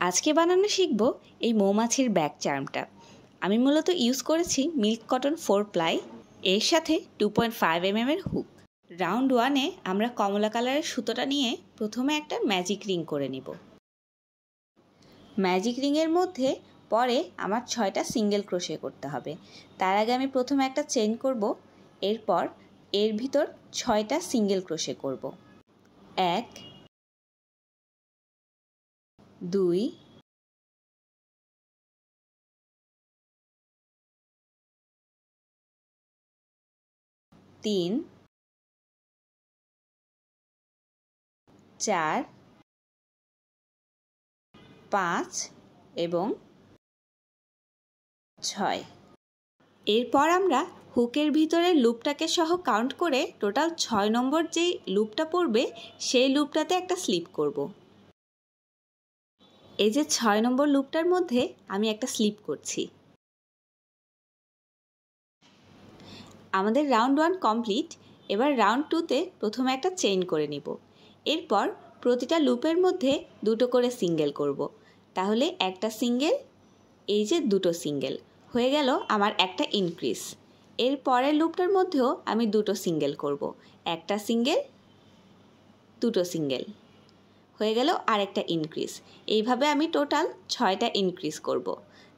আজকে বানানো শিখব এই মৌমাছির ব্যাক চার্মটা। আমি মূলত ইউজ করেছি মিল্ক কটন 4 প্লাই, এর সাথে 2.5 mm এর হুক। রাউন্ড 1-এ আমরা কমলা কালারের সুতোটা নিয়ে প্রথমে একটা ম্যাজিক রিং করে নিব। ম্যাজিক রিংয়ের মধ্যে পরে আমার 6টা সিঙ্গেল ক্রোশে করতে হবে। তার আগে আমি প্রথমে একটা চেইন করব, এরপর এর ভিতর 6টা সিঙ্গেল ক্রোশে করব। 1 2 3 4 5 এবং 6। এরপর আমরা হুকের ভিতরে লুপটাকে সহ কাউন্ট করে টোটাল 6 নম্বর যেই লুপটা পড়বে সেই লুপটাতে একটা স্লিপ করব। এই যে 6 নম্বর লুপটার মধ্যে আমি একটা স্লিপ করছি। আমাদের রাউন্ড 1 কমপ্লিট। এবার রাউন্ড 2-তে প্রথমে একটা চেইন করে নিব। এরপর প্রতিটা লুপের মধ্যে দুটো করে সিঙ্গেল করব। তাহলে একটা সিঙ্গেল, এই যে দুটো সিঙ্গেল হয়ে গেল আমার একটা ইনক্রিজ। এর পরের লুপটার মধ্যেও আমি দুটো সিঙ্গেল করব। একটা সিঙ্গেল, দুটো সিঙ্গেল হয়ে গেল আরেকটা ইনক্রিজ। এইভাবে আমি টোটাল 6টা ইনক্রিজ করব।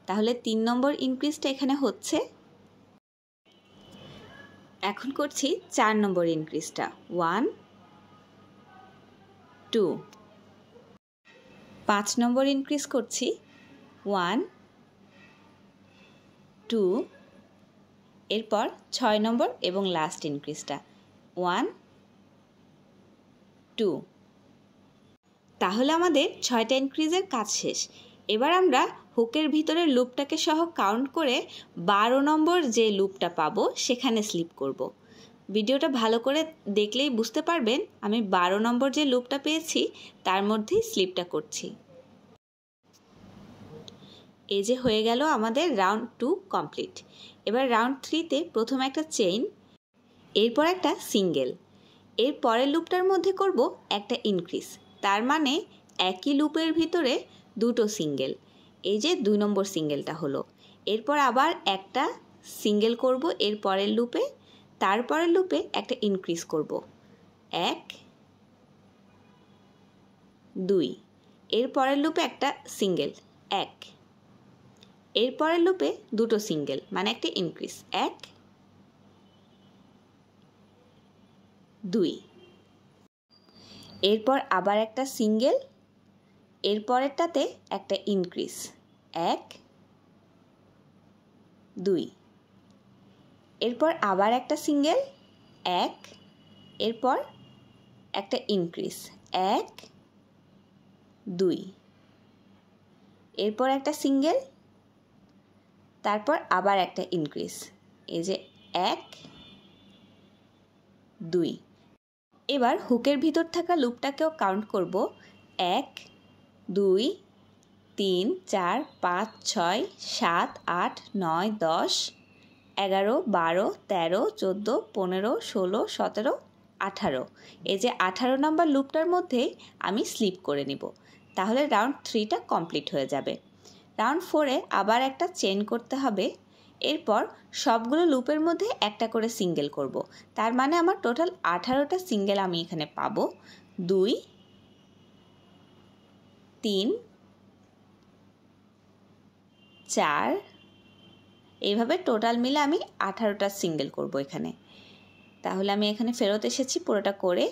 তাহলে 3 নম্বর ইনক্রিজটা এখানে হচ্ছে। এখন করছি 4 নম্বর ইনক্রিজটা। 1 2। 5 নম্বর ইনক্রিজ করছি। 1 2। এরপর 6 নম্বর এবং লাস্ট ইনক্রিজটা 1 2। তাহলে আমাদের 6টা ইনক্রিজের কাজ শেষ। এবার আমরা হুকের ভিতরের লুপটাকে সহ কাউন্ট করে 12 নম্বর যে লুপটা পাবো সেখানে স্লিপ করব। ভিডিওটা ভালো করে দেখলেই বুঝতে পারবেন আমি 12 নম্বর যে লুপটা পেয়েছি তার মধ্যেই স্লিপটা করছি। এই যে হয়ে গেল আমাদের রাউন্ড 2 কমপ্লিট। এবার রাউন্ড 3-তে প্রথমে একটা চেইন, এরপর একটা সিঙ্গেল। এর পরের লুপটার মধ্যে করব একটা ইনক্রিজ। তার মানে একই লুপের ভিতরে দুটো সিঙ্গেল। এই যে 2 নম্বর সিঙ্গেলটা হলো। এরপর আবার একটা সিঙ্গেল করব এর পরের লুপে, তারপরের লুপে একটা ইনক্রিজ করব 1 2। এর পরের লুপে একটা সিঙ্গেল 1। এর পরের লুপে দুটো সিঙ্গেল মানে একটা ইনক্রিজ 1 2। এরপর আবার একটা সিঙ্গেল, এর পরেরটাতে একটা ইনক্রিজ 1 2। এরপর আবার একটা সিঙ্গেল 1, এরপর একটা ইনক্রিজ 1 2। এরপর একটা সিঙ্গেল, তারপর আবার একটা ইনক্রিজ, এই যে 1 2। এবার হুকের ভিতর থাকা লুপটাকেও কাউন্ট করব 1 2 3 4 5 6 7 8 9 10 11 12 13 14 15 16 17 18। এই যে 18 নম্বর লুপটার মধ্যে আমি স্লিপ করে নিব। তাহলে রাউন্ড 3টা কমপ্লিট হয়ে যাবে। রাউন্ড 4-এ আবার একটা চেইন করতে হবে। এরপর সবগুলো লুপের মধ্যে একটা করে সিঙ্গেল করব। তার মানে আমার টোটাল 18টা সিঙ্গেল আমি এখানে পাবো। 2 3 4। এইভাবে টোটাল মিলে আমি 18টা সিঙ্গেল করব এখানে। তাহলে আমি এখানে ফেরত এসেছি পুরোটা করে।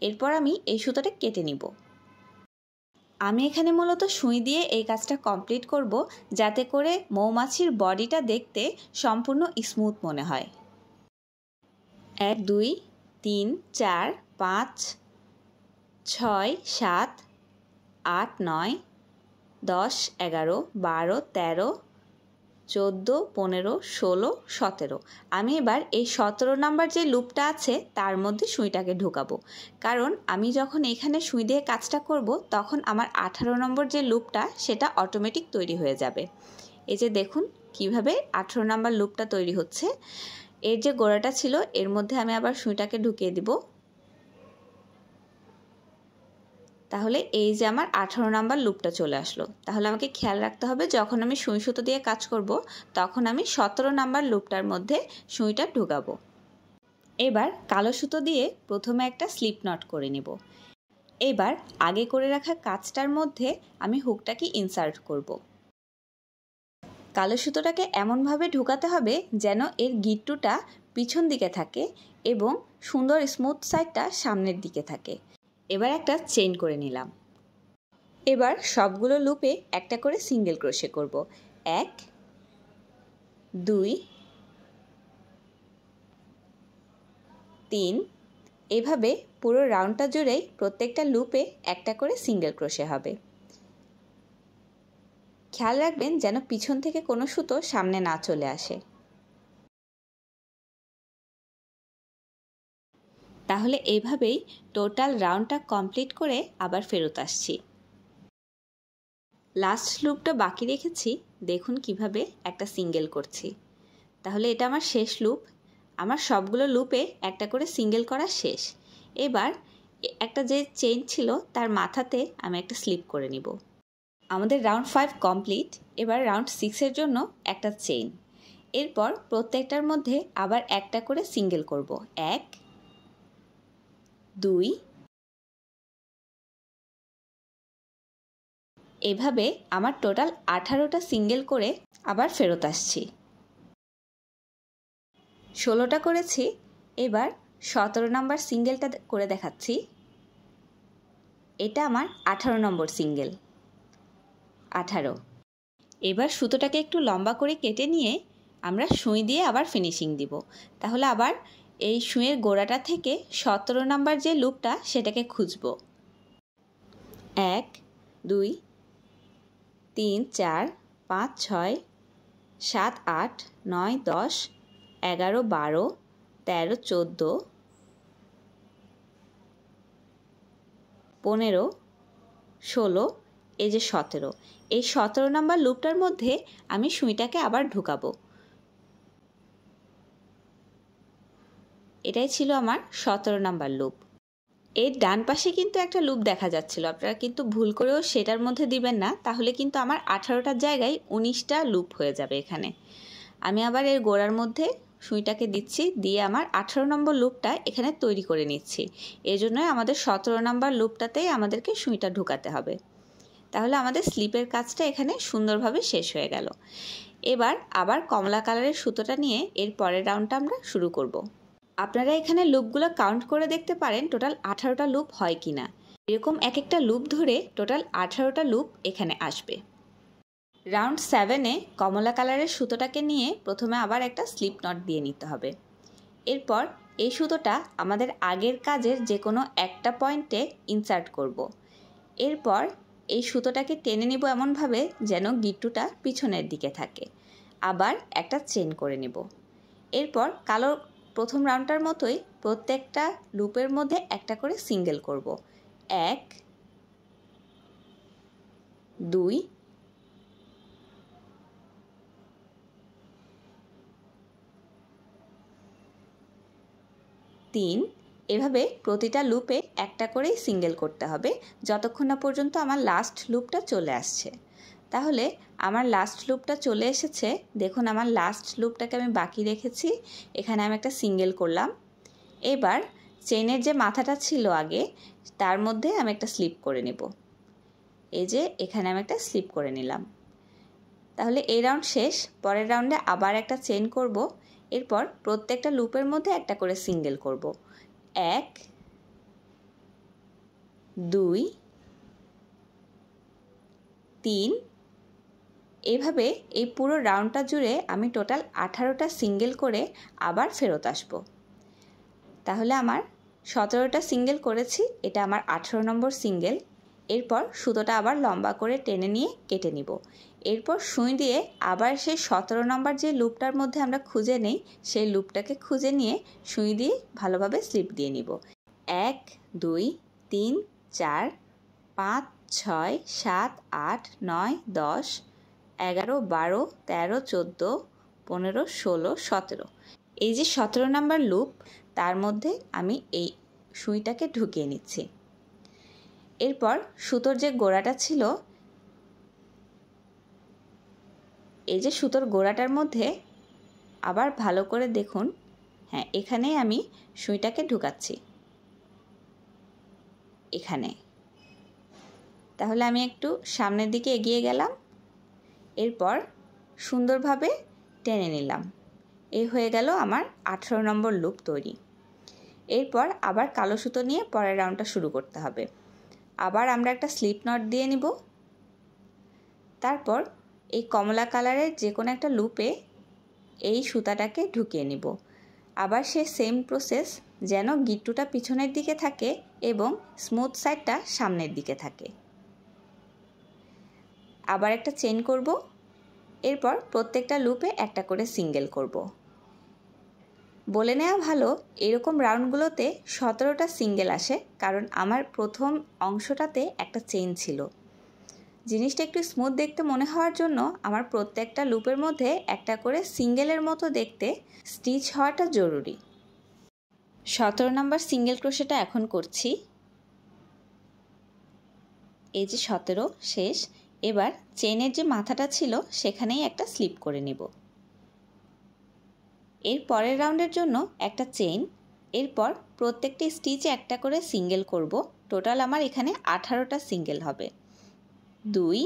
এরপর আমি এই সুতোটা কেটে নিব। আমি এখানে মূলত সুই দিয়ে এই কাজটা কমপ্লিট করব যাতে করে মৌমাছির বডিটা দেখতে সম্পূর্ণ স্মুথ মনে হয়। 1 2 3 4 5 6 7 8 9 10 11 12 13 14 15 16 17। আমি এবার এই 17 নাম্বার যে লুপটা আছে তার মধ্যে সুইটাকে ঢোকাবো, কারণ আমি যখন এখানে সুই দিয়ে কাজটা করব তখন আমার 18 নম্বর যে লুপটা সেটা অটোমেটিক তৈরি হয়ে যাবে। এই যে দেখুন কিভাবে 18 নাম্বার লুপটা তৈরি হচ্ছে। এর যে গোড়াটা ছিল এর মধ্যে আমি আবার সুইটাকে ঢুকিয়ে দিব। তাহলে এই যে আমার 18 নাম্বার লুপটা চলে আসলো। তাহলে আমাকে খেয়াল রাখতে হবে যখন আমি সুই সুতো দিয়ে কাজ করব তখন আমি 17 নাম্বার লুপটার মধ্যে সুইটা ঢুকাবো। এবার কালো সুতো দিয়ে প্রথমে একটা স্লিপ নট করে নেব। এবার আগে করে রাখা কাজটার মধ্যে আমি হুকটাকে ইনসার্ট করব। কালো সুতোটাকে এমনভাবে ঢুকাতে হবে যেন এর গিট্টুটা পিছন দিকে থাকে এবং সুন্দর স্মুথ সাইডটা সামনের দিকে থাকে। এবার একটা চেইন করে নিলাম। এবার সবগুলো লুপে একটা করে সিঙ্গেল ক্রোশে করব। 1 2 3 এভাবে পুরো রাউন্ডটা জুড়েই প্রত্যেকটা লুপে একটা করে সিঙ্গেল ক্রোশে হবে। খেয়াল রাখবেন যেন পিছন থেকে কোনো সুতো সামনে না চলে আসে। তাহলে এইভাবেই টোটাল রাউন্ডটা কমপ্লিট করে আবার ফেরত আসছি। লাস্ট লুপটা বাকি রেখেছি, দেখুন কিভাবে একটা সিঙ্গেল করছি। তাহলে এটা আমার শেষ লুপ। আমার সবগুলো লুপে একটা করে সিঙ্গেল করা শেষ। এবার একটা যে চেইন ছিল তার মাথাতে আমি একটা স্লিপ করে নিব। আমাদের রাউন্ড 5 কমপ্লিট। এবার রাউন্ড 6-এর জন্য একটা চেইন। এরপর প্রত্যেকটার মধ্যে আবার একটা করে সিঙ্গেল করব। 1 2 এভাবে আমার টোটাল 18টা সিঙ্গেল করে আবার ফেরত আসছি। 16টা করেছি। এবার 17 নম্বর সিঙ্গেলটা করে দেখাচ্ছি। এটা আমার 18 নম্বর সিঙ্গেল। 18। এবার সুতোটাকে একটু লম্বা করে কেটে নিয়ে আমরা সুই দিয়ে আবার ফিনিশিং দিব। তাহলে আবার এই সুইয়ের গোড়াটা থেকে 17 নম্বর যে লুপটা সেটাকে খুঁজব। 1 2 3 4 5 6 7 8 9 10 11 12 13 14 15 16 এই যে 17, এই 17 নম্বর লুপটার মধ্যে আমি সুইটাকে আবার ঢুকাবো। এটাই ছিল আমার 17 নম্বর লুপ। এর ডান পাশে কিন্তু একটা লুপ দেখা যাচ্ছিল, আপনারা কিন্তু ভুল করেও সেটার মধ্যে দিবেন না, তাহলে কিন্তু আমার 18টার জায়গায় 19টা লুপ হয়ে যাবে এখানে। আমি আবার এর গোড়ার মধ্যে সুইটাকে দিচ্ছি, দিয়ে আমার 18 নম্বর লুপটা এখানে তৈরি করে নিচ্ছি। এজন্যই আমাদের 17 নম্বর লুপটাতেই আমাদেরকে সুইটা ঢুকাতে হবে। তাহলে আমাদের স্লিপের কাজটা এখানে সুন্দরভাবে শেষ হয়ে গেল। এবার আবার কমলা কালারের সুতোটা নিয়ে এর পরের রাউন্ডটা আমরা শুরু করব। আপনারা এখানে লুপগুলো কাউন্ট করে দেখতে পারেন টোটাল 18টা লুপ হয় কি না। এরকম এক একটা লুপ ধরে টোটাল 18টা লুপ এখানে আসবে। রাউন্ড 7-এ কমলা কালারের সুতোটাকে নিয়ে প্রথমে আবার একটা স্লিপ নট দিয়ে নিতে হবে। এরপর এই সুতোটা আমাদের আগের কাজের যে কোনো একটা পয়েন্টে ইনসার্ট করব। এরপর এই সুতোটাকে টেনে নিব এমনভাবে যেন গিট্টুটা পিছনের দিকে থাকে। আবার একটা চেন করে নেব। এরপর কালো প্রথম রাউন্ডটার মতোই প্রত্যেকটা লুপের মধ্যে একটা করে সিঙ্গেল করব। 1 2 3 এভাবে প্রতিটা লুপে একটা করেই সিঙ্গেল করতে হবে যতক্ষণ না পর্যন্ত আমার লাস্ট লুপটা চলে আসছে। তাহলে আমার লাস্ট লুপটা চলে এসেছে। দেখুন আমার লাস্ট লুপটাকে আমি বাকি রেখেছি, এখানে আমি একটা সিঙ্গেল করলাম। এবার চেনের যে মাথাটা ছিল আগে তার মধ্যে আমি একটা স্লিপ করে নেব। এই যে এখানে আমি একটা স্লিপ করে নিলাম। তাহলে এই রাউন্ড শেষ। পরের রাউন্ডে আবার একটা চেন করব। এরপর প্রত্যেকটা লুপের মধ্যে একটা করে সিঙ্গেল করব। 1 2 3 এভাবে এই পুরো রাউন্ডটা জুড়ে আমি টোটাল 18টা সিঙ্গেল করে আবার ফেরত আসব। তাহলে আমার 17টা সিঙ্গেল করেছি, এটা আমার 18 নম্বর সিঙ্গেল। এরপর সুতোটা আবার লম্বা করে টেনে নিয়ে কেটে নিব। এরপর সুই দিয়ে আবার সেই 17 নম্বর যে লুপটার মধ্যে আমরা খুঁজে নেই সেই লুপটাকে খুঁজে নিয়ে সুই দিয়ে ভালোভাবে স্লিপ দিয়ে নিব। 1 2 3 4 5 6 7 8 9 10 11 12 13 14 15 16 17, এই যে 17 নম্বর লুপ তার মধ্যে আমি এই সুইটাকে ঢুকিয়ে নিচ্ছি। এরপর সুতোর যে গোড়াটা ছিল, এই যে সুতোর গোড়াটার মধ্যে আবার ভালো করে দেখুন, হ্যাঁ এখানেই আমি সুইটাকে ঢুকাচ্ছি, এখানে। তাহলে আমি একটু সামনের দিকে এগিয়ে গেলাম, এরপর সুন্দরভাবে টেনে নিলাম। এই হয়ে গেল আমার 18 নম্বর লুপ তৈরি। এরপর আবার কালো সুতো নিয়ে পরের রাউন্ডটা শুরু করতে হবে। আবার আমরা একটা স্লিপ নট দিয়ে নিব। তারপর এই কমলা কালারের যে কোনো একটা লুপে এই সুতাটাকে ঢুকিয়ে নিব। আবার সে সেম প্রসেস, যেন গিট্টুটা পিছনের দিকে থাকে এবং স্মুথ সাইডটা সামনের দিকে থাকে। আবার একটা চেইন করব, এরপর প্রত্যেকটা লুপে একটা করে সিঙ্গেল করব। বলে নেওয়া ভালো, এরকম রাউন্ডগুলোতে 17টা সিঙ্গেল আসে, কারণ আমার প্রথম অংশটাতে একটা চেইন ছিল। জিনিসটা একটু স্মুথ দেখতে মনে হওয়ার জন্য আমার প্রত্যেকটা লুপের মধ্যে একটা করে সিঙ্গেলের মতো দেখতে স্টিচ হওয়াটা জরুরি। 17 নম্বর সিঙ্গেল ক্রোশেটা এখন করছি। এই যে 17 শেষ। এবার চেইনের যে মাথাটা ছিল সেখানেই একটা স্লিপ করে নিব। এর পরের রাউন্ডের জন্য একটা চেইন, এরপর প্রত্যেকটি স্টিচে একটা করে সিঙ্গেল করব। টোটাল আমার এখানে 18টা সিঙ্গেল হবে। 2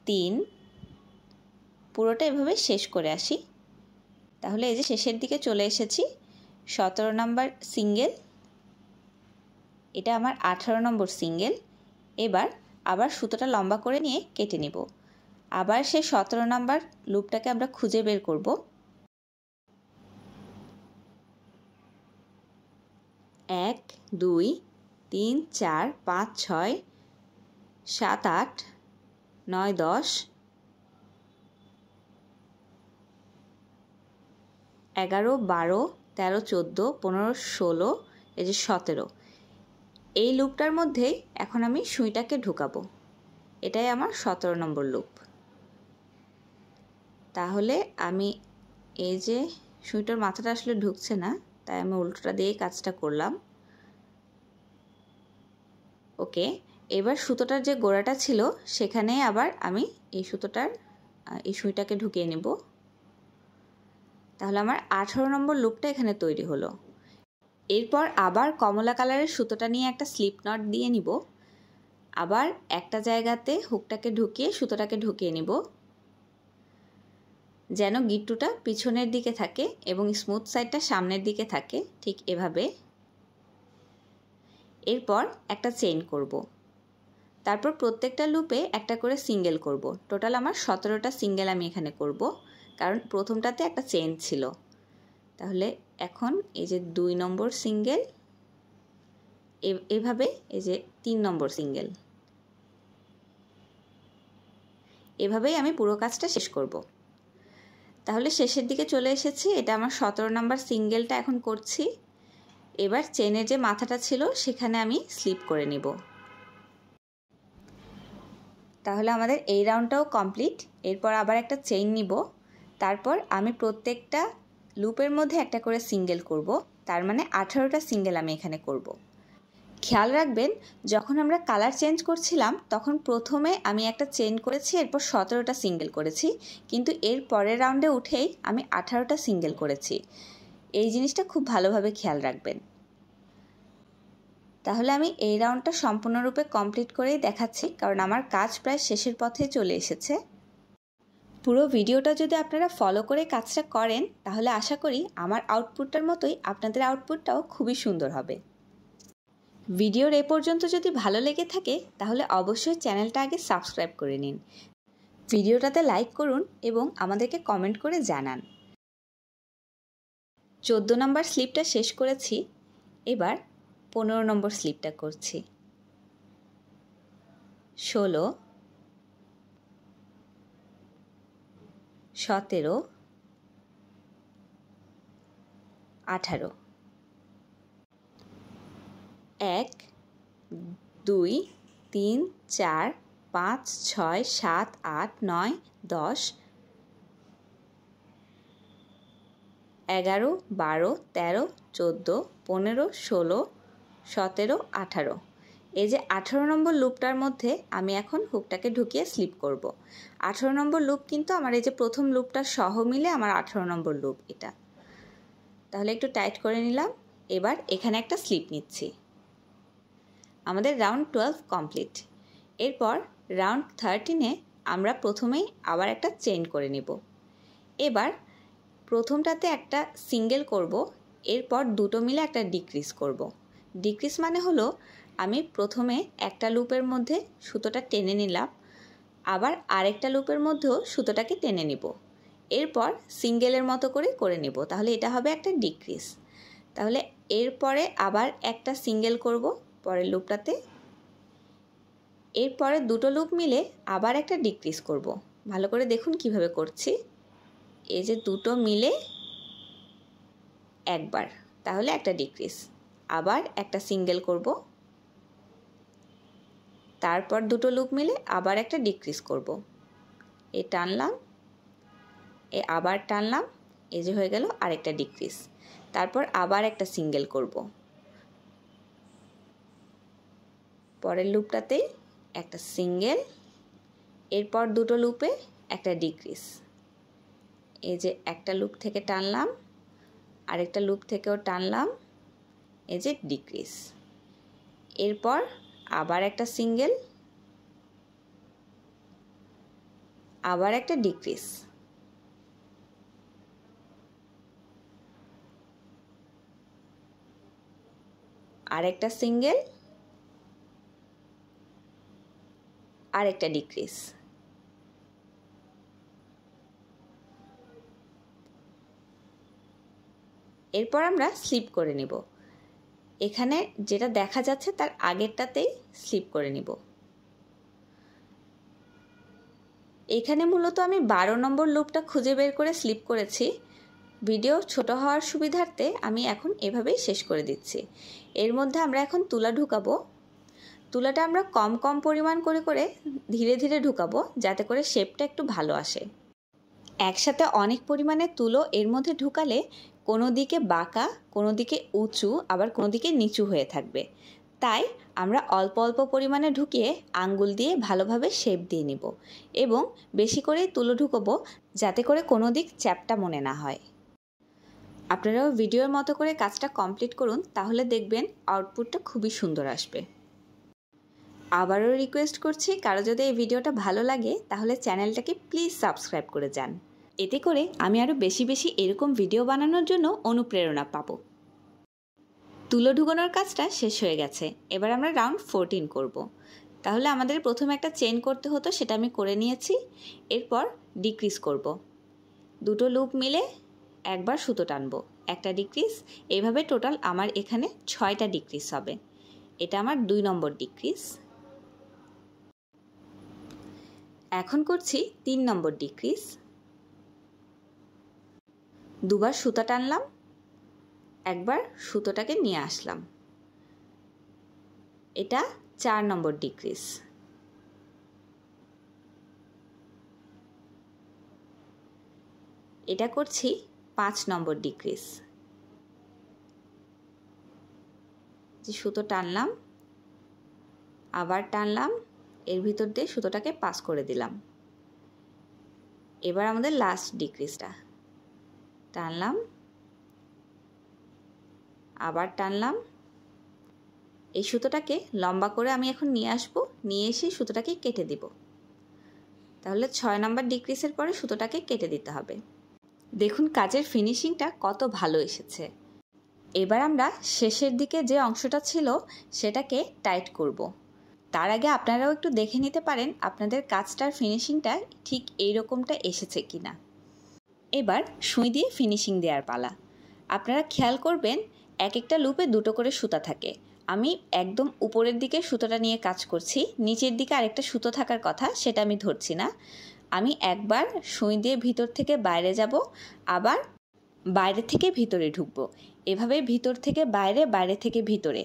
3, পুরোটা এভাবে শেষ করে আসি। তাহলে এই যে শেষের দিকে চলে এসেছি। 17 নম্বর সিঙ্গেল, এটা আমার 18 নম্বর সিঙ্গেল। এবার আবার সুতোটা লম্বা করে নিয়ে কেটে নিব। আবার সেই 17 নম্বর লুপটাকে আমরা খুঁজে বের করব। 1 2 3 4 5 6 7 8 9 10 11 12 13 14 15 16, এই যে 17। এই লুপটার মধ্যেই এখন আমি সুইটাকে ঢুকাবো। এটাই আমার 17 নম্বর লুপ। তাহলে আমি এই যে সুইটার মাথাটা আসলে ঢুকছে না, তাই আমি উল্টোটা দিয়ে কাজটা করলাম। ওকে, এবার সুতোটার যে গোড়াটা ছিল সেখানে আবার আমি এই সুইটাকে ঢুকিয়ে নেব। তাহলে আমার 18 নম্বর লুপটা এখানে তৈরি হলো। এরপর আবার কমলা কালারের সুতোটা নিয়ে একটা স্লিপ নট দিয়ে নিব। আবার একটা জায়গাতে হুকটাকে ঢুকিয়ে সুতোটাকে ঢুকিয়ে নিব, যেন গিট্টুটা পিছনের দিকে থাকে এবং স্মুথ সাইডটা সামনের দিকে থাকে, ঠিক এভাবে। এরপর একটা চেইন করব। তারপর প্রত্যেকটা লুপে একটা করে সিঙ্গেল করব। টোটাল আমার 17টা সিঙ্গেল আমি এখানে করব, কারণ প্রথমটাতে একটা চেইন ছিল। তাহলে এখন এই যে 2 নম্বর সিঙ্গেল, এভাবে এই যে 3 নম্বর সিঙ্গেল, এভাবেই আমি পুরো কাজটা শেষ করব। তাহলে শেষের দিকে চলে এসেছি। এটা আমার 17 নম্বর সিঙ্গেলটা এখন করছি। এবার চেনের যে মাথাটা ছিল সেখানে আমি স্লিপ করে নিব। তাহলে আমাদের এই রাউন্ডটাও কমপ্লিট। এরপর আবার একটা চেইন নিব। তারপর আমি প্রত্যেকটা লুপের মধ্যে একটা করে সিঙ্গেল করব। তার মানে 18টা সিঙ্গেল আমি এখানে করব। খেয়াল রাখবেন, যখন আমরা কালার চেঞ্জ করছিলাম তখন প্রথমে আমি একটা চেইন করেছি, এরপর 17টা সিঙ্গেল করেছি, কিন্তু এর পরের রাউন্ডে উঠেই আমি 18টা সিঙ্গেল করেছি। এই জিনিসটা খুব ভালোভাবে খেয়াল রাখবেন। তাহলে আমি এই রাউন্ডটা সম্পূর্ণরূপে কমপ্লিট করেই দেখাচ্ছি, কারণ আমার কাজ প্রায় শেষের পথে চলে এসেছে। পুরো ভিডিওটা যদি আপনারা ফলো করে কাজটা করেন তাহলে আশা করি আমার আউটপুটটার মতোই আপনাদের আউটপুটটাও খুবই সুন্দর হবে। ভিডিওর এ পর্যন্ত যদি ভালো লেগে থাকে তাহলে অবশ্যই চ্যানেলটা আগে সাবস্ক্রাইব করে নিন, ভিডিওটাতে লাইক করুন এবং আমাদেরকে কমেন্ট করে জানান। 14 নম্বর স্লিপটা শেষ করেছি। এবার 15 নম্বর স্লিপটা করছি। 16 17 18, 1 2 3 4 5 6 7 8 9 10 11 12 13 14 15 16 17, 18। এই যে 18 নম্বর লুপটার মধ্যে আমি এখন হুকটাকে ঢুকিয়ে স্লিপ করব। 18 নম্বর লুপ কিন্তু আমার এই যে প্রথম লুপটা সহ মিলে আমার 18 নম্বর লুপ এটা। তাহলে একটু টাইট করে নিলাম। এবার এখানে একটা স্লিপ নিচ্ছি। আমাদের রাউন্ড 12 কমপ্লিট। এরপর রাউন্ড 13-এ আমরা প্রথমেই আবার একটা চেইন করে নিব। এবার প্রথমটাতে একটা সিঙ্গেল করব, এরপর দুটো মিলে একটা ডিক্রিজ করব। ডিক্রিজ মানে হলো আমি প্রথমে একটা লুপের মধ্যে সুতোটা টেনে নিলাম, আবার আরেকটা লুপের মধ্যেও সুতোটাকে টেনে নিব, এরপর সিঙ্গেলের মতো করে নিব। তাহলে এটা হবে একটা ডিক্রিজ। তাহলে এরপরে আবার একটা সিঙ্গেল করব পরের লুপটাতে, এরপরে দুটো লুপ মিলে আবার একটা ডিক্রিজ করব। ভালো করে দেখুন কিভাবে করছি। এই যে দুটো মিলে একবার, তাহলে একটা ডিক্রিজ, আবার একটা সিঙ্গেল করব, তারপর দুটো লুপ মিলে আবার একটা ডিক্রিজ করব। এ টানলাম, এ আবার টানলাম, এই যে হয়ে গেল আরেকটা ডিক্রিজ। তারপর আবার একটা সিঙ্গেল করব, পরের লুপটাতেই একটা সিঙ্গেল, এরপর দুটো লুপে একটা ডিক্রিজ। এই যে একটা লুপ থেকে টানলাম, আরেকটা লুপ থেকেও টানলাম, এই যে ডিক্রিজ। এরপর আবার একটা সিঙ্গেল, আবার একটা ডিক্রিজ, আরেকটা সিঙ্গেল, আরেকটা ডিক্রিজ। এরপর আমরা স্লিপ করে নিব। এখানে যেটা দেখা যাচ্ছে তার আগেরটাতেই স্লিপ করে নিব। এখানে মূলত আমি 12 নম্বর লুপটা খুঁজে বের করে স্লিপ করেছি। ভিডিও ছোট হওয়ার সুবিধার্থে আমি এখন এভাবেই শেষ করে দিচ্ছি। এর মধ্যে আমরা এখন তুলা ঢুকাবো। তুলাটা আমরা কম কম পরিমাণ করে ধীরে ধীরে ঢুকাবো, যাতে করে শেপটা একটু ভালো আসে। একসাথে অনেক পরিমাণে তুলো এর মধ্যে ঢুকালে কোনো দিকে বাঁকা, কোনো দিকে উঁচু, আবার কোনো দিকে নিচু হয়ে থাকবে। তাই আমরা অল্প অল্প পরিমাণে ঢুকিয়ে আঙ্গুল দিয়ে ভালোভাবে শেপ দিয়ে নিব এবং বেশি করেই তুলো ঢুকাবো, যাতে করে কোনো দিক চ্যাপ্টা মনে না হয়। আপনারাও ভিডিওর মতো করে কাজটা কমপ্লিট করুন, তাহলে দেখবেন আউটপুটটা খুবই সুন্দর আসবে। আবারও রিকোয়েস্ট করছি, কারো যদি এই ভিডিওটা ভালো লাগে তাহলে চ্যানেলটাকে প্লিজ সাবস্ক্রাইব করে যান। এতে করে আমি আরও বেশি বেশি এরকম ভিডিও বানানোর জন্য অনুপ্রেরণা পাবো। তুলো ঢুকানোর কাজটা শেষ হয়ে গেছে। এবার আমরা রাউন্ড 14 করব। তাহলে আমাদের প্রথমে একটা চেইন করতে হতো, সেটা আমি করে নিয়েছি। এরপর ডিক্রিজ করব। দুটো লুপ মিলে একবার সুতো টানবো, একটা ডিক্রিজ। এইভাবে টোটাল আমার এখানে 6টা ডিক্রিজ হবে। এটা আমার 2 নম্বর ডিক্রিজ। এখন করছি 3 নম্বর ডিক্রিজ। দুবার সুতা টানলাম, একবার সুতোটাকে নিয়ে আসলাম, এটা 4 নম্বর ডিক্রিজ। এটা করছি 5 নম্বর ডিক্রিজ। যে সুতো টানলাম, আবার টানলাম, এর ভিতর দিয়ে সুতোটাকে পাস করে দিলাম। এবার আমাদের লাস্ট ডিক্রিজটা টানলাম, আবার টানলাম। এই সুতোটাকে লম্বা করে আমি এখন নিয়ে আসবো, নিয়ে এসে সুতোটাকে কেটে দিব। তাহলে 6 নম্বর ডিক্রিজের পরে সুতোটাকে কেটে দিতে হবে। দেখুন কাজের ফিনিশিংটা কত ভালো এসেছে। এবার আমরা শেষের দিকে যে অংশটা ছিল সেটাকে টাইট করব। তার আগে আপনারাও একটু দেখে নিতে পারেন আপনাদের কাজটার ফিনিশিংটা ঠিক এই রকমটা এসেছে কিনা। এবার সুই দিয়ে ফিনিশিং দেওয়ার পালা। আপনারা খেয়াল করবেন এক একটা লুপে দুটো করে সুতা থাকে। আমি একদম উপরের দিকে সুতোটা নিয়ে কাজ করছি, নিচের দিকে আরেকটা সুতো থাকার কথা, সেটা আমি ধরছি না। আমি একবার সুই দিয়ে ভিতর থেকে বাইরে যাব, আবার বাইরে থেকে ভিতরে ঢুকবো। এভাবে ভিতর থেকে বাইরে, বাইরে থেকে ভিতরে,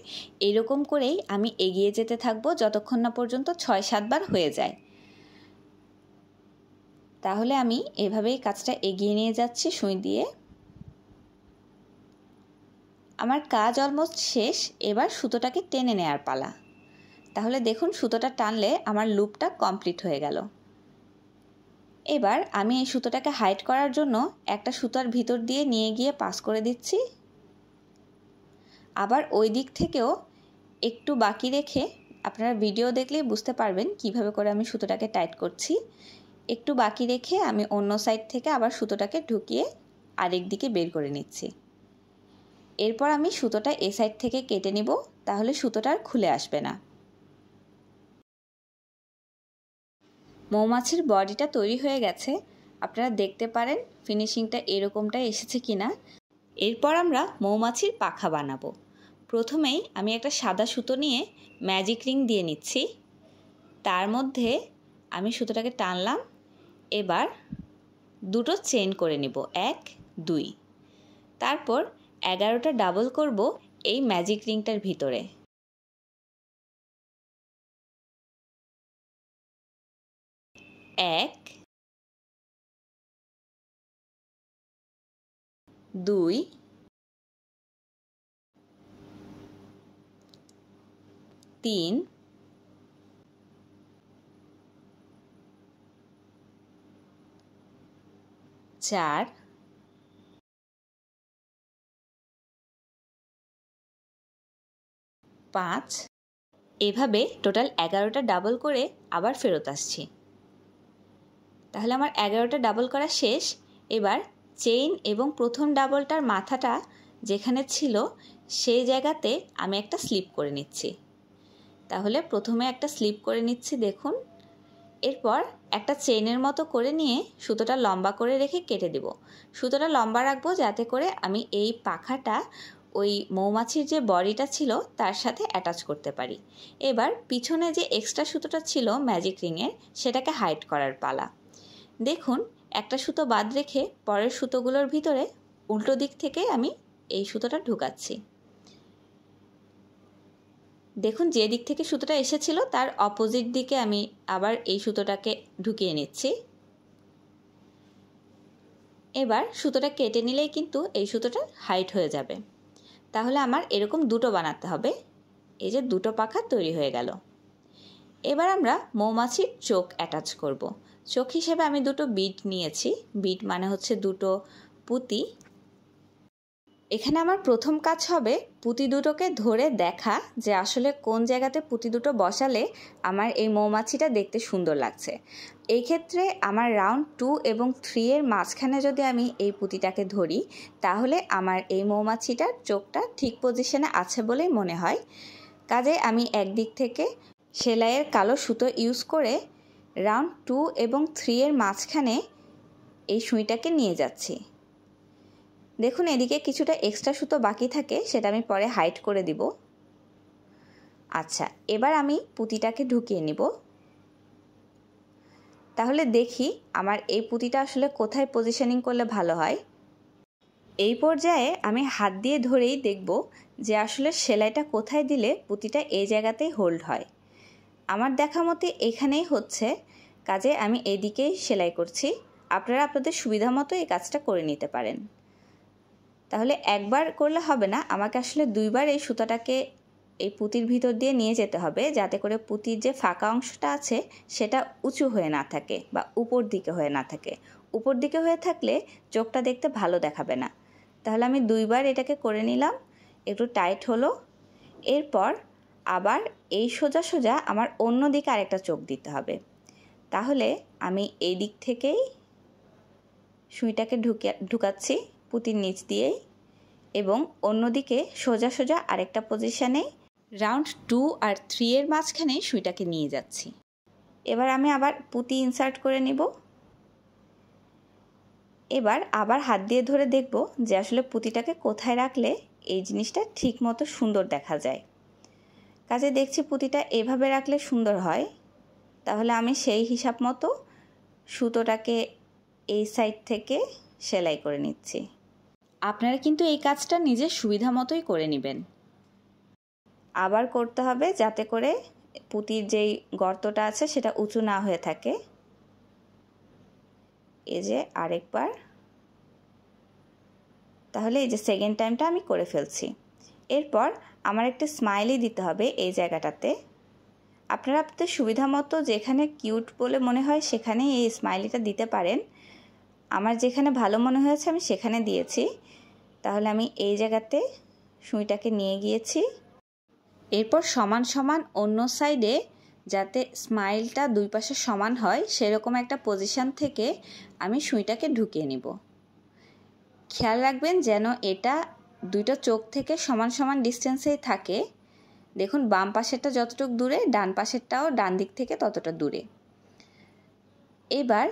এরকম করেই আমি এগিয়ে যেতে থাকবো যতক্ষণ না পর্যন্ত 6-7 বার হয়ে যায়। তাহলে আমি এভাবেই কাজটা এগিয়ে নিয়ে যাচ্ছি সুই দিয়ে। আমার কাজ অলমোস্ট শেষ। এবার সুতোটাকে টেনে নেওয়ার পালা। তাহলে দেখুন সুতোটা টানলে আমার লুপটা কমপ্লিট হয়ে গেল। এবার আমি এই সুতোটাকে হাইড করার জন্য একটা সুতার ভিতর দিয়ে নিয়ে গিয়ে পাস করে দিচ্ছি। আবার ওই দিক থেকেও একটু বাকি রেখে, আপনারা ভিডিও দেখলেই বুঝতে পারবেন কিভাবে করে আমি সুতোটাকে টাইট করছি। একটু বাকি রেখে আমি অন্য সাইড থেকে আবার সুতোটাকে ঢুকিয়ে আরেক দিকে বের করে নিচ্ছি। এরপর আমি সুতোটা এ সাইড থেকে কেটে নিব, তাহলে সুতোটা আর খুলে আসবে না। মৌমাছির বডিটা তৈরি হয়ে গেছে। আপনারা দেখতে পারেন ফিনিশিংটা এরকমটাই এসেছে কিনা। এরপর আমরা মৌমাছির পাখা বানাবো। প্রথমেই আমি একটা সাদা সুতো নিয়ে ম্যাজিক রিং দিয়ে নিচ্ছি। তার মধ্যে আমি সুতোটাকে টানলাম। এবার দুটো চেইন করে নিব, 1 2। তারপর 11টা ডাবল করব এই ম্যাজিক রিংটার ভিতরে। 1 2 3 4 5। এভাবে টোটাল 11টা ডাবল করে আবার ফেরত আসছি। তাহলে আমার 11টা ডাবল করা শেষ। এবার চেইন এবং প্রথম ডাবলটার মাথাটা যেখানে ছিল সেই জায়গাতে আমি একটা স্লিপ করে নিচ্ছি। তাহলে প্রথমে একটা স্লিপ করে নিচ্ছি, দেখুন। এরপর একটা চেইনের মতো করে নিয়ে সুতোটা লম্বা করে রেখে কেটে দেব। সুতোটা লম্বা রাখবো যাতে করে আমি এই পাখাটা ওই মৌমাছির যে বডিটা ছিল তার সাথে অ্যাটাচ করতে পারি। এবার পিছনে যে এক্সট্রা সুতোটা ছিল ম্যাজিক রিংয়ের, সেটাকে হাইড করার পালা। দেখুন একটা সুতো বাদ রেখে পরের সুতোগুলোর ভিতরে উল্টো দিক থেকে আমি এই সুতোটা ঢুকাচ্ছি। দেখুন যে দিক থেকে সুতোটা এসেছিল তার অপোজিট দিকে আমি আবার এই সুতোটাকে ঢুকিয়ে নিচ্ছি। এবার সুতোটা কেটে নিলেই কিন্তু এই সুতোটা হাইট হয়ে যাবে। তাহলে আমার এরকম দুটো বানাতে হবে। এই যে দুটো পাখা তৈরি হয়ে গেল। এবার আমরা মৌমাছির চোখ অ্যাটাচ করব। চোখ হিসেবে আমি দুটো বিট নিয়েছি। বিট মানে হচ্ছে দুটো পুঁতি। এখানে আমার প্রথম কাজ হবে পুঁতি দুটোকে ধরে দেখা যে আসলে কোন জায়গাতে পুঁতি দুটো বসালে আমার এই মৌমাছিটা দেখতে সুন্দর লাগছে। এই ক্ষেত্রে আমার রাউন্ড 2 এবং 3 এর মাঝখানে যদি আমি এই পুঁতিটাকে ধরি তাহলে আমার এই মৌমাছিটার চোখটা ঠিক পজিশনে আছে বলেই মনে হয়। কাজে আমি একদিক থেকে সেলাইয়ের কালো সুতো ইউজ করে রাউন্ড 2 এবং 3 এর মাঝখানে এই সুইটাকে নিয়ে যাচ্ছি। দেখুন এদিকে কিছুটা এক্সট্রা সুতো বাকি থাকে, সেটা আমি পরে হাইড করে দিব। আচ্ছা, এবার আমি পুঁতিটাকে ঢুকিয়ে নিব। তাহলে দেখি আমার এই পুঁতিটা আসলে কোথায় পজিশনিং করলে ভালো হয়। এই পর্যায়ে আমি হাত দিয়ে ধরেই দেখব যে আসলে সেলাইটা কোথায় দিলে পুঁতিটা এই জায়গাতেই হোল্ড হয়। আমার দেখা মতে এখানেই হচ্ছে, কাজে আমি এদিকেই সেলাই করছি। আপনারা আপনাদের সুবিধা মতো এই কাজটা করে নিতে পারেন। তাহলে একবার করলে হবে না, আমাকে আসলে দুইবার এই সুতাটাকে এই পুঁতির ভিতর দিয়ে নিয়ে যেতে হবে যাতে করে পুঁতির যে ফাঁকা অংশটা আছে সেটা উঁচু হয়ে না থাকে বা উপর দিকে হয়ে না থাকে। উপর দিকে হয়ে থাকলে চোখটা দেখতে ভালো দেখাবে না। তাহলে আমি দুইবার এটাকে করে নিলাম, একটু টাইট হলো। এরপর আবার এই সোজা সোজা আমার অন্য দিকে আরেকটা চোখ দিতে হবে। তাহলে আমি এই দিক থেকেই সুইটাকে ঢুকাচ্ছি পুঁতির নিচ দিয়েই, এবং অন্যদিকে সোজা সোজা আরেকটা পজিশানে রাউন্ড 2 আর 3 এর মাঝখানে সুইটাকে নিয়ে যাচ্ছি। এবার আমি আবার পুঁতি ইনসার্ট করে নিব। এবার আবার হাত দিয়ে ধরে দেখব যে আসলে পুঁতিটাকে কোথায় রাখলে এই জিনিসটা ঠিক মতো সুন্দর দেখা যায়। কাজে দেখছি পুঁতিটা এভাবে রাখলে সুন্দর হয়। তাহলে আমি সেই হিসাব মতো সুতোটাকে এই সাইড থেকে সেলাই করে নিচ্ছি। আপনারা কিন্তু এই কাজটা নিজের সুবিধা মতোই করে নেবেন। আবার করতে হবে যাতে করে পুঁতির যেই গর্তটা আছে সেটা উঁচু না হয়ে থাকে। এই যে আরেকবার, তাহলে এই যে সেকেন্ড টাইমটা আমি করে ফেলছি। এরপর আমার একটা স্মাইলি দিতে হবে এই জায়গাটাতে। আপনারা আপনাদের সুবিধা মতো যেখানে কিউট বলে মনে হয় সেখানেই এই স্মাইলিটা দিতে পারেন। আমার যেখানে ভালো মনে হয়েছে আমি সেখানে দিয়েছি। তাহলে আমি এই জায়গাতে সুইটাকে নিয়ে গিয়েছি। এরপর সমান সমান অন্য সাইডে যাতে স্মাইলটা দুই পাশে সমান হয় সেরকম একটা পজিশন থেকে আমি সুইটাকে ঢুকিয়ে নিব। খেয়াল রাখবেন যেন এটা দুইটা চোখ থেকে সমান সমান ডিস্টেন্সেই থাকে। দেখুন বাম পাশেরটা যতটুকু দূরে ডান পাশেরটাও ডান দিক থেকে ততটা দূরে। এবার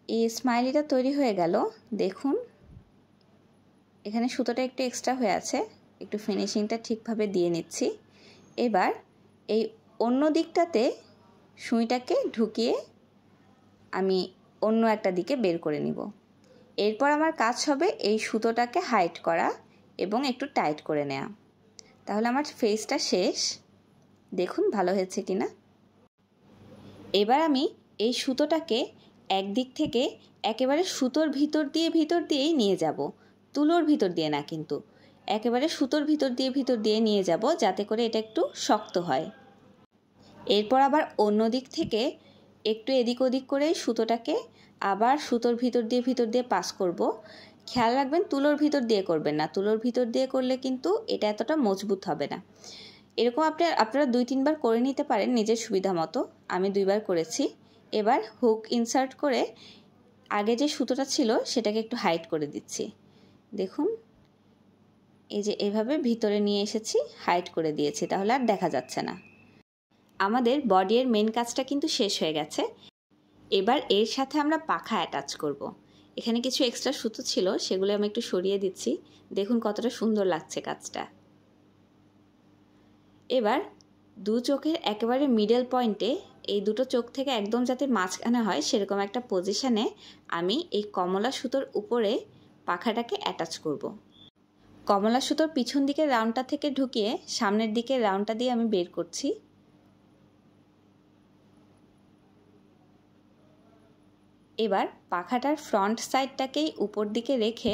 এই স্মাইলিটা তৈরি হয়ে গেল। দেখুন এখানে সুতোটা একটু এক্সট্রা হয়ে আছে, একটু ফিনিশিংটা ঠিকভাবে দিয়ে নিচ্ছি। এবার এই অন্য দিকটাতে সুইটাকে ঢুকিয়ে আমি অন্য একটা দিকে বের করে নিব। এরপর আমার কাজ হবে এই সুতোটাকে হাইট করা এবং একটু টাইট করে নেওয়া। তাহলে আমার ফেসটা শেষ। দেখুন ভালো হয়েছে কিনা। এবার আমি এই সুতোটাকে একদিক থেকে একেবারে সুতোর ভিতর দিয়েই নিয়ে যাব, তুলোর ভিতর দিয়ে না, কিন্তু একেবারে সুতোর ভিতর দিয়ে নিয়ে যাব যাতে করে এটা একটু শক্ত হয়। এরপর আবার অন্য দিক থেকে একটু এদিক ওদিক করে সুতোটাকে আবার সুতোর ভিতর দিয়ে পাস করব। খেয়াল রাখবেন তুলোর ভিতর দিয়ে করবেন না, তুলোর ভিতর দিয়ে করলে কিন্তু এটা এতটা মজবুত হবে না। এরকম আপনারা 2-3 বার করে নিতে পারেন নিজের সুবিধা মতো। আমি 2 বার করেছি। এবার হুক ইনসার্ট করে আগে যে সুতোটা ছিল সেটাকে একটু হাইট করে দিচ্ছি। দেখুন এই যে এভাবে ভিতরে নিয়ে এসেছি, হাইট করে দিয়েছি, তাহলে আর দেখা যাচ্ছে না। আমাদের বডির মেন কাজটা কিন্তু শেষ হয়ে গেছে। এবার এর সাথে আমরা পাখা অ্যাটাচ করব। এখানে কিছু এক্সট্রা সুতো ছিল, সেগুলো আমি একটু সরিয়ে দিচ্ছি। দেখুন কতটা সুন্দর লাগছে কাজটা। এবার দু চোখের একেবারে মিডল পয়েন্টে, এই দুটো চোখ থেকে একদম যাতে মাঝখানে হয় সেরকম একটা পজিশানে আমি এই কমলা সুতোর উপরে পাখাটাকে অ্যাটাচ করব। কমলা সুতোর পিছন দিকের রাউন্ডটা থেকে ঢুকিয়ে সামনের দিকের রাউন্ডটা দিয়ে আমি বের করছি। এবার পাখাটার ফ্রন্ট সাইডটাকেই উপর দিকে রেখে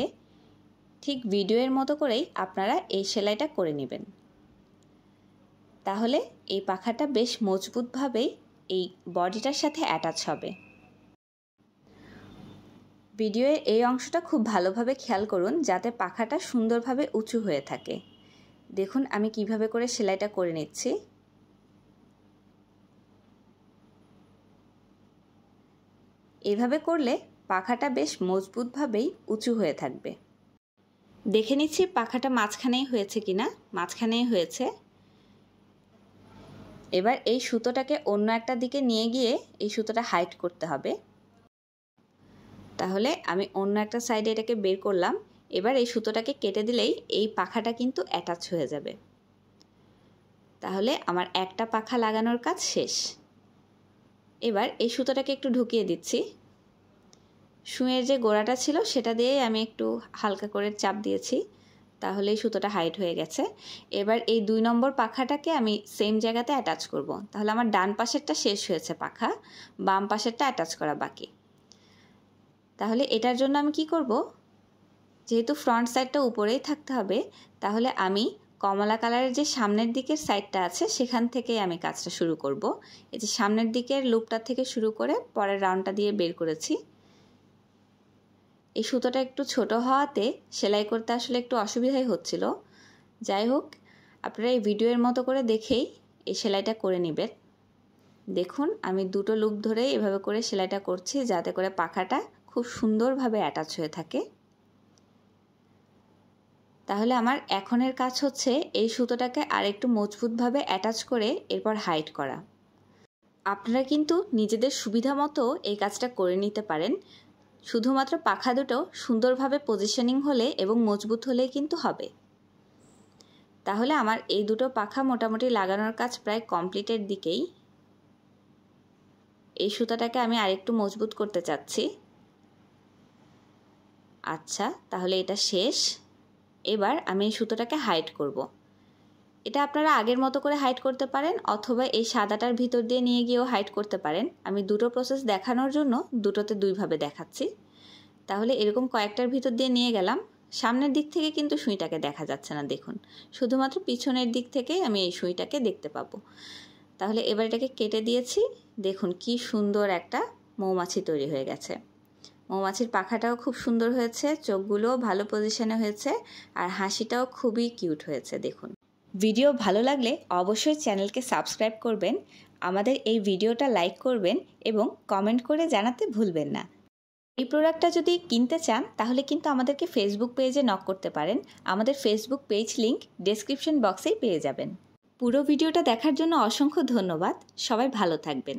ঠিক ভিডিওর মতো করেই আপনারা এই সেলাইটা করে নেবেন। তাহলে এই পাখাটা বেশ মজবুতভাবেই এই বডিটার সাথে অ্যাটাচ হবে। ভিডিওর এই অংশটা খুব ভালোভাবে খেয়াল করুন যাতে পাখাটা সুন্দরভাবে উঁচু হয়ে থাকে। দেখুন আমি কিভাবে করে সেলাইটা করে নিচ্ছি। এভাবে করলে পাখাটা বেশ মজবুতভাবেই উঁচু হয়ে থাকবে। দেখে নিচ্ছি পাখাটা মাঝখানেই হয়েছে কিনা। মাঝখানেই হয়েছে। এবার এই সুতোটাকে অন্য একটা দিকে নিয়ে গিয়ে এই সুতোটা হাইট করতে হবে। তাহলে আমি অন্য একটা সাইডে এটাকে বের করলাম। এবার এই সুতোটাকে কেটে দিলেই এই পাখাটা কিন্তু অ্যাটাচ হয়ে যাবে। তাহলে আমার একটা পাখা লাগানোর কাজ শেষ। এবার এই সুতোটাকে একটু ঢুকিয়ে দিচ্ছি। সুঁয়ের যে গোড়াটা ছিল সেটা দিয়ে আমি একটু হালকা করে চাপ দিয়েছি, তাহলে এই সুতোটা হাইট হয়ে গেছে। এবার এই 2 নম্বর পাখাটাকে আমি সেম জায়গাতে অ্যাটাচ করব। তাহলে আমার ডান পাশেরটা শেষ হয়েছে পাখা, বাম পাশেরটা অ্যাটাচ করা বাকি। তাহলে এটার জন্য আমি কি করব, যেহেতু ফ্রন্ট সাইডটা উপরেই থাকতে হবে, তাহলে আমি কমলা কালারের যে সামনের দিকের সাইডটা আছে সেখান থেকে আমি কাজটা শুরু করব। এই যে সামনের দিকের লুপটা থেকে শুরু করে পরের রাউন্ডটা দিয়ে বের করেছি। এই সুতোটা একটু ছোট হওয়াতে সেলাই করতে আসলে একটু অসুবিধাই হচ্ছিল। যাই হোক, আপনারা এই ভিডিওর মতো করে দেখেই এই সেলাইটা করে নেবেন। দেখুন আমি দুটো লুপ ধরে এভাবে করে সেলাইটা করছি যাতে করে পাখাটা খুব সুন্দরভাবে অ্যাটাচ হয়ে থাকে। তাহলে আমার এখনের কাজ হচ্ছে এই সুতোটাকে আরেকটু মজবুতভাবে অ্যাটাচ করে এরপর হাইট করা। আপনারা কিন্তু নিজেদের সুবিধা মতো এই কাজটা করে নিতে পারেন। শুধুমাত্র পাখা দুটো সুন্দরভাবে পজিশনিং হলে এবং মজবুত হলেই কিন্তু হবে। তাহলে আমার এই দুটো পাখা মোটামুটি লাগানোর কাজ প্রায় কমপ্লিটের দিকেই। এই সুতাটাকে আমি আরেকটু মজবুত করতে চাচ্ছি। আচ্ছা, তাহলে এটা শেষ। এবার আমি এই সুতোটাকে হাইট করব। এটা আপনারা আগের মতো করে হাইট করতে পারেন অথবা এই সাদাটার ভিতর দিয়ে নিয়ে গিয়েও হাইট করতে পারেন। আমি দুটো প্রসেস দেখানোর জন্য দুটোতে দুইভাবে দেখাচ্ছি। তাহলে এরকম কয়েকটার ভিতর দিয়ে নিয়ে গেলাম, সামনের দিক থেকে কিন্তু সুইটাকে দেখা যাচ্ছে না, দেখুন শুধুমাত্র পিছনের দিক থেকেই আমি এই সুইটাকে দেখতে পাবো। তাহলে এবার এটাকে কেটে দিয়েছি। দেখুন কি সুন্দর একটা মৌমাছি তৈরি হয়ে গেছে। মৌমাছির পাখাটাও খুব সুন্দর হয়েছে, চোখগুলোও ভালো পজিশনে হয়েছে, আর হাসিটাও খুবই কিউট হয়েছে। দেখুন, ভিডিও ভালো লাগলে অবশ্যই চ্যানেলকে সাবস্ক্রাইব করবেন, আমাদের এই ভিডিওটা লাইক করবেন এবং কমেন্ট করে জানাতে ভুলবেন না। এই প্রোডাক্টটা যদি কিনতে চান তাহলে কিন্তু আমাদেরকে ফেসবুক পেজে নক করতে পারেন। আমাদের ফেসবুক পেজ লিংক ডেসক্রিপশন বক্সেই পেয়ে যাবেন। পুরো ভিডিওটা দেখার জন্য অসংখ্য ধন্যবাদ। সবাই ভালো থাকবেন।